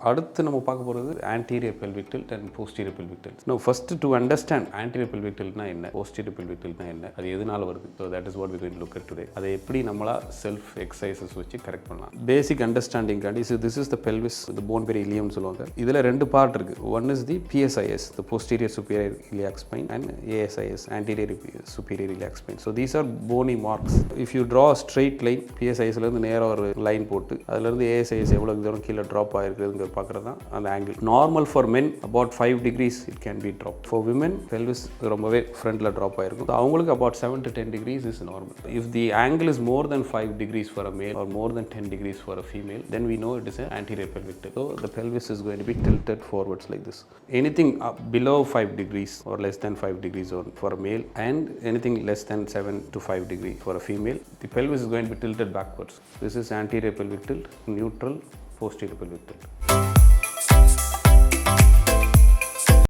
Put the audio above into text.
அடுத்து நம்ம பார்க்க போகிறது anterior pelvic tilt and posterior pelvic tilt. Now first to understand anterior pelvic tilt னா என்ன, posterior pelvic tilt னா என்ன, அது எதனால வருது, so that is what we are going to look at today. அதை எப்படி நம்மளா செல்ஃப் எக்ஸசைசஸ் வச்சு கரெக்ட் பண்ணலாம். பேசிக் அண்டர்ஸ்டாண்டிங் காண்டி this is the pelvis, the bone berry ilium சொல்லுவாங்க. இதில் ரெண்டு பார்ட் இருக்கு. One is the PSIS, the posterior superior iliac spine, and ASIS, anterior superior iliac spine. So these are bony marks. If you draw a straight line, PSIS ல இருந்து நேரா ஒரு line போட்டு அதுல இருந்து ASIS எவ்வளவு தூரம் கீழே drop ஆயிருக்குதுங்க பார்க்கறது தான் அந்த angle. Normal for men about 5 degrees it can be dropped. For women pelvis ரொம்பவே ஃப்ரண்ட்ல drop ஆயிருக்கும். அவங்களுக்கு about 7 to 10 degrees is normal. If the angle is more than 5 degrees for a male or more than 10 degrees for a female, then we know it is an anterior pelvic tilt. So the pelvis is going to be tilted forwards like this. Anything below 5 degrees or less than 5 degrees for a male and anything less than 7 to 5 degrees for a female, the pelvis is going to be tilted backwards. This is anterior pelvic tilt, neutral, posterior pelvic tilt.